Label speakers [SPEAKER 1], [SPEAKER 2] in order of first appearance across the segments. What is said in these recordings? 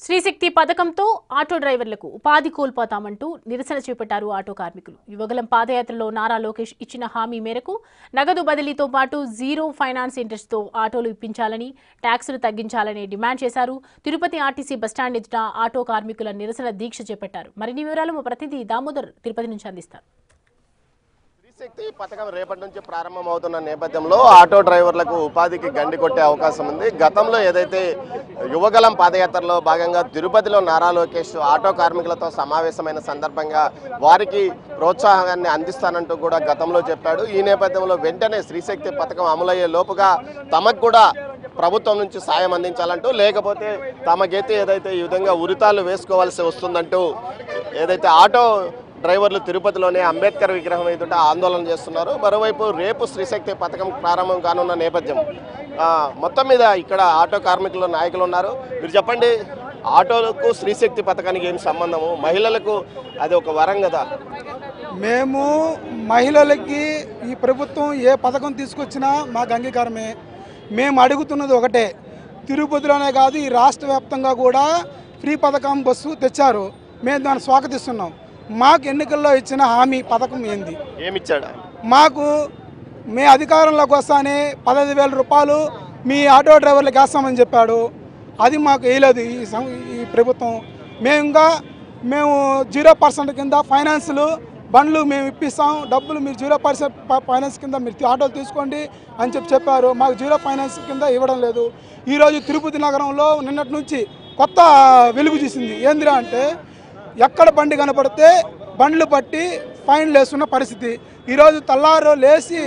[SPEAKER 1] శ్రీశక్తి పథకంతో ఆటో డ్రైవర్లకు ఉపాధి కోల్పోతామంటూ నిరసన చేపట్టారు ఆటో కార్మికులు. యువగలం పాదయాత్రలో నారా లోకేష్ ఇచ్చిన హామీ మేరకు నగదు బదిలీతో పాటు జీరో ఫైనాన్స్ ఇంట్రెస్ట్తో ఆటోలు ఇప్పించాలని, ట్యాక్సులు తగ్గించాలని డిమాండ్ చేశారు. తిరుపతి ఆర్టీసీ బస్టాండ్ ఎదుట ఆటో కార్మికుల నిరసన దీక్ష చేపట్టారు. మరిన్ని వివరాలు మా ప్రతినిధి దామోదర్ తిరుపతి నుంచి అందిస్తారు.
[SPEAKER 2] శ్రీశక్తి పథకం రేపటి నుంచి ప్రారంభమవుతున్న నేపథ్యంలో ఆటో డ్రైవర్లకు ఉపాధికి గండి కొట్టే అవకాశం ఉంది. గతంలో ఏదైతే యువగలం పాదయాత్రలో భాగంగా తిరుపతిలో నారా లోకేష్ ఆటో కార్మికులతో సమావేశమైన సందర్భంగా వారికి ప్రోత్సాహాన్ని అందిస్తానంటూ కూడా గతంలో చెప్పాడు. ఈ నేపథ్యంలో వెంటనే శ్రీశక్తి పథకం అమలయ్యే లోపుగా తమకు కూడా ప్రభుత్వం నుంచి సాయం అందించాలంటూ, లేకపోతే తమకైతే ఏదైతే ఈ విధంగా ఉరితాళ్ళు వేసుకోవాల్సి వస్తుందంటూ ఏదైతే ఆటో డ్రైవర్లు తిరుపతిలోనే అంబేద్కర్ విగ్రహం ఎదుట ఆందోళన చేస్తున్నారు. మరోవైపు రేపు శ్రీశక్తి పథకం ప్రారంభం కానున్న నేపథ్యం మొత్తం మీద ఇక్కడ ఆటో కార్మికుల నాయకులు ఉన్నారు. మీరు చెప్పండి, ఆటోలకు శ్రీశక్తి పథకానికి ఏం సంబంధము? మహిళలకు అది ఒక వరం కదా.
[SPEAKER 3] మేము మహిళలకి ఈ ప్రభుత్వం ఏ పథకం తీసుకొచ్చినా మాకు అంగీకారమే. మేము అడుగుతున్నది ఒకటే, తిరుపతిలోనే కాదు ఈ రాష్ట్ర వ్యాప్తంగా కూడా ఫ్రీ పథకం బస్సు తెచ్చారు. మేము దాన్ని స్వాగతిస్తున్నాం. మాకు ఎన్నికల్లో ఇచ్చిన హామీ పథకం ఏంది?
[SPEAKER 2] ఏమిచ్చాడు?
[SPEAKER 3] మాకు మీ అధికారంలోకి వస్తానే 15,000 రూపాయలు మీ ఆటో డ్రైవర్లకు వేస్తామని చెప్పాడు. అది మాకు వేయలేదు ఈ ప్రభుత్వం. మేము 0% కింద ఫైనాన్స్లు బండ్లు మేము ఇప్పిస్తాం, డబ్బులు మీరు 0% ఫైనాన్స్ కింద మీరు ఆటోలు తీసుకోండి అని చెప్పారు. మాకు 0 ఫైనాన్స్ కింద ఇవ్వడం లేదు. ఈరోజు తిరుపతి నగరంలో నిన్నటి నుంచి కొత్త వెలుగు చూసింది. ఏందిరా అంటే, ఎక్కడ బండి కనపడితే బండ్లు పట్టి ఫైన్లు వేస్తున్న పరిస్థితి. ఈరోజు తల్లారు లేచి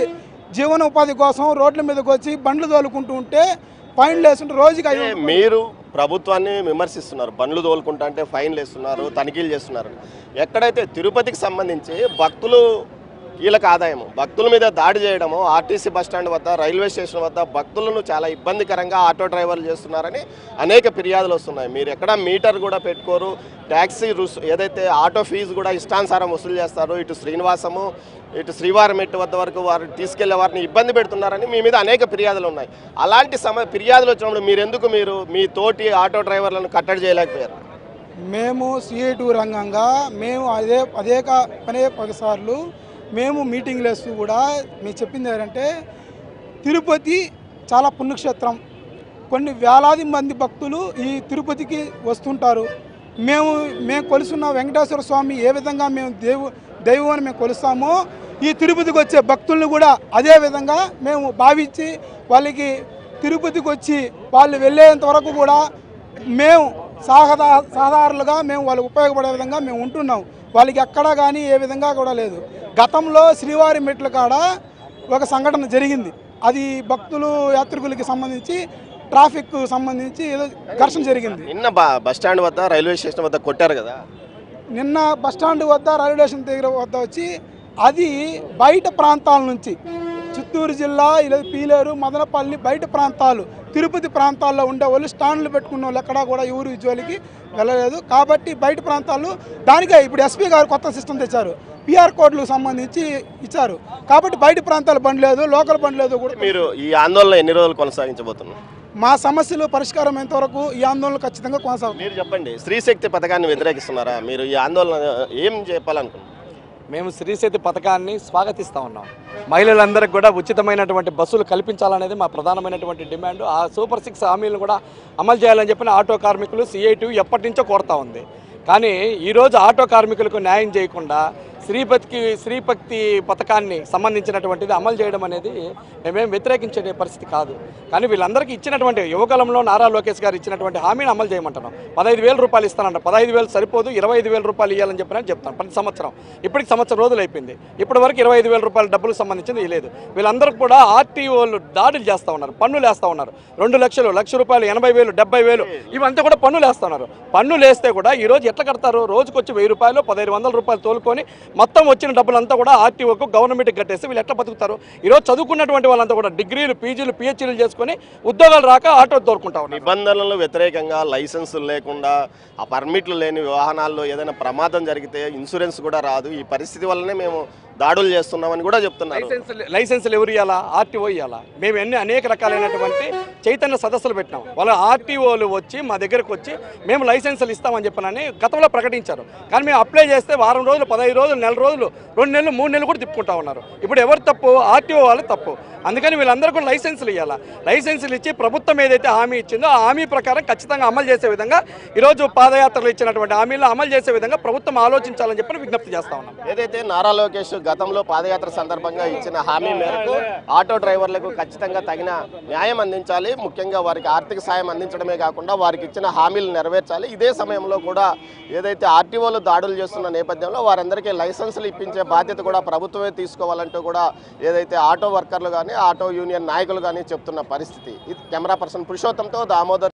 [SPEAKER 3] జీవన ఉపాధి కోసం రోడ్ల మీదకి వచ్చి బండ్లు తోలుకుంటూ ఉంటే ఫైన్లు వేస్తుంటే రోజుకి
[SPEAKER 2] మీరు ప్రభుత్వాన్ని విమర్శిస్తున్నారు. బండ్లు తోలుకుంటా అంటే ఫైన్లు వేస్తున్నారు, తనిఖీలు చేస్తున్నారు. ఎక్కడైతే తిరుపతికి సంబంధించి భక్తులు కీలక ఆదాయము, భక్తుల మీద దాడి చేయడము, ఆర్టీసీ బస్టాండ్ వద్ద, రైల్వే స్టేషన్ వద్ద భక్తులను చాలా ఇబ్బందికరంగా ఆటో డ్రైవర్లు చేస్తున్నారని అనేక ఫిర్యాదులు వస్తున్నాయి. మీరు ఎక్కడ మీటర్ కూడా పెట్టుకోరు, ట్యాక్సీ ఏదైతే ఆటో ఫీజు కూడా ఇష్టానుసారం వసూలు చేస్తారు. ఇటు శ్రీనివాసము, ఇటు శ్రీవారం మెట్టు వద్ద వరకు వారిని తీసుకెళ్లే వారిని ఇబ్బంది పెడుతున్నారని మీ మీద అనేక ఫిర్యాదులు ఉన్నాయి. అలాంటి ఫిర్యాదులు వచ్చినప్పుడు మీరు మీ తోటి ఆటో డ్రైవర్లను కట్టడి చేయలేకపోయారు?
[SPEAKER 3] మేము CI2 రంగంగా మేము అనేక 10 సార్లు మేము మీటింగ్లు వేస్తూ కూడా మేము చెప్పింది ఏంటంటే, తిరుపతి చాలా పుణ్యక్షేత్రం. కొన్ని వేలాది మంది భక్తులు ఈ తిరుపతికి వస్తుంటారు. మేము కొలుసున్న వెంకటేశ్వర స్వామి ఏ విధంగా మేము దైవం అని మేము కొలుస్తామో, ఈ తిరుపతికి వచ్చే భక్తులను కూడా అదే విధంగా మేము భావించి వాళ్ళకి తిరుపతికి వచ్చి వాళ్ళు వెళ్ళేంత వరకు కూడా మేము సాధారణలుగా మేము వాళ్ళకి ఉపయోగపడే విధంగా మేము ఉంటున్నాం. వాళ్ళకి ఎక్కడా కానీ ఏ విధంగా కూడా లేదు. గతంలో శ్రీవారి మెట్ల కాడ ఒక సంఘటన జరిగింది. అది భక్తులు యాత్రికులకి సంబంధించి ట్రాఫిక్ సంబంధించి ఏదో ఘర్షణ జరిగింది.
[SPEAKER 2] నిన్న బస్టాండ్ వద్ద, రైల్వే స్టేషన్ వద్ద కొట్టారు కదా.
[SPEAKER 3] నిన్న బస్టాండ్ వద్ద, రైల్వే స్టేషన్ దగ్గర వద్ద వచ్చి అది బయట ప్రాంతాల నుంచి చిత్తూరు జిల్లా, ఇలా పీలేరు, మదనపల్లి బయట ప్రాంతాలు, తిరుపతి ప్రాంతాల్లో ఉండే వాళ్ళు స్టాండ్లు పెట్టుకున్న వాళ్ళు ఎక్కడా కూడా ఎవరు జోలికి వెళ్ళలేదు. కాబట్టి బయట ప్రాంతాలు దానికే ఇప్పుడు SP గారు కొత్త సిస్టమ్ తెచ్చారు. PR కోడ్లకు సంబంధించి ఇచ్చారు. కాబట్టి బయట ప్రాంతాలు బండి లేదు, లోకల్ బండి లేదు. కూడా
[SPEAKER 2] మీరు ఈ ఆందోళన ఎన్ని రోజులు కొనసాగించబోతున్నారు?
[SPEAKER 3] మా సమస్యలు పరిష్కారం అయ్యేంతవరకు ఈ ఆందోళన ఖచ్చితంగా కొనసాగుతుంది.
[SPEAKER 2] మీరు చెప్పండి, శ్రీశక్తి పథకాన్ని వ్యతిరేకిస్తున్నారా? మీరు ఈ ఆందోళన ఏం చెప్పాలనుకుంటున్నారు?
[SPEAKER 4] మేము శ్రీశక్తి పథకాన్ని స్వాగతిస్తూ ఉన్నాం. మహిళలందరికీ కూడా ఉచితమైనటువంటి బస్సులు కల్పించాలనేది మా ప్రధానమైనటువంటి డిమాండ్. ఆ సూపర్ 6 హామీలను కూడా అమలు చేయాలని చెప్పిన ఆటో కార్మికులు CI2 ఎప్పటి నుంచో కోరుతూ ఉంది. కానీ ఈరోజు ఆటో కార్మికులకు న్యాయం చేయకుండా శ్రీశక్తి పథకాన్ని సంబంధించినటువంటిది అమలు చేయడం అనేది మేమేం వ్యతిరేకించే పరిస్థితి కాదు. కానీ వీళ్ళందరికీ ఇచ్చినటువంటి యువకాలంలో నారా లోకేష్ గారు ఇచ్చినటువంటి హామీని అమలు చేయమంటున్నాం. 15,000 రూపాయలు ఇస్తానంట. 15,000 సరిపోదు, 25,000 రూపాయలు ఇవ్వాలని చెప్తాను ప్రతి సంవత్సరం. ఇప్పటికి సంవత్సరం రోజులు అయిపోయింది. ఇప్పటి వరకు 25,000 రూపాయల డబ్బులకు సంబంధించింది లేదు. వీళ్ళందరూ కూడా RTOలు దాడులు చేస్తూ ఉన్నారు, పన్నులు వేస్తూ ఉన్నారు. 2 లక్షలు, ₹1,00,000, 80,000, 70,000 ఇవంతా కూడా పన్నులు వేస్తూ ఉన్నారు. పన్నులు వేస్తే కూడా ఈరోజు ఎట్లా కడతారు? రోజుకొచ్చి ₹1,000, 1,500 రూపాయలు తోలుకొని మొత్తం వచ్చిన డబ్బులంతా కూడా RTOకు గవర్నమెంట్కి కట్టేసి వీళ్ళు ఎట్లా బతుకుతారు? ఈరోజు చదువుకున్నటువంటి వాళ్ళంతా కూడా డిగ్రీలు, PGలు, PhDలు చేసుకొని ఉద్యోగాలు రాక ఆటో తోలుకుంటా ఉన్నారు.
[SPEAKER 2] నిబంధనలు వ్యతిరేకంగా లైసెన్సులు లేకుండా, ఆ పర్మిట్లు లేని వాహనాల్లో ఏదైనా ప్రమాదం జరిగితే ఇన్సూరెన్స్ కూడా రాదు. ఈ పరిస్థితి వల్లనే మేము దాడులు చేస్తున్నామని కూడా చెప్తున్నారు.
[SPEAKER 4] లైసెన్సులు ఎవరు ఇవ్వాలా? ఆర్టీఓ ఇవ్వాలా? మేము అనేక రకాలైనటువంటి చైతన్య సదస్సులు పెట్టినాం. వాళ్ళ ఆర్టీఓలు వచ్చి మా దగ్గరకు వచ్చి మేము లైసెన్సులు ఇస్తామని చెప్పనని గతంలో ప్రకటించారు. కానీ మేము అప్లై చేస్తే వారం రోజులు, 15 రోజులు, నెల రోజులు, 2 నెలలు, 3 నెలలు కూడా తిప్పుకుంటా ఉన్నారు. ఇప్పుడు ఎవరు తప్పు? ఆర్టీఓ వాళ్ళు తప్పు. అందుకని వీళ్ళందరూ కూడా లైసెన్సులు ఇవ్వాలా. లైసెన్సులు ఇచ్చి ప్రభుత్వం ఏదైతే హామీ ఇచ్చిందో ఆ హామీ ప్రకారం ఖచ్చితంగా అమలు చేసే విధంగా ఈరోజు పాదయాత్రలు ఇచ్చినటువంటి హామీలను అమలు చేసే విధంగా ప్రభుత్వం ఆలోచించాలని చెప్పి విజ్ఞప్తి చేస్తా ఉన్నాం.
[SPEAKER 2] ఏదైతే నారా లోకేష్ గతంలో పాదయాత్ర సందర్భంగా ఇచ్చిన హామీ మేరకు ఆటో డ్రైవర్లకు ఖచ్చితంగా తగిన న్యాయం అందించాలి. ముఖ్యంగా వారికి ఆర్థిక సాయం అందించడమే కాకుండా వారికి ఇచ్చిన హామీలు నెరవేర్చాలి. ఇదే సమయంలో కూడా ఏదైతే ఆర్టీఓలు దాడులు చేస్తున్న నేపథ్యంలో వారందరికీ లైసెన్సులు ఇప్పించే బాధ్యత కూడా ప్రభుత్వమే తీసుకోవాలంటూ కూడా ఏదైతే ఆటో వర్కర్లు కానీ ఆటో యూనియన్ నాయకులు కానీ చెప్తున్న పరిస్థితి. ఇది కెమెరా పర్సన్ పురుషోత్తంతో దామోదర్.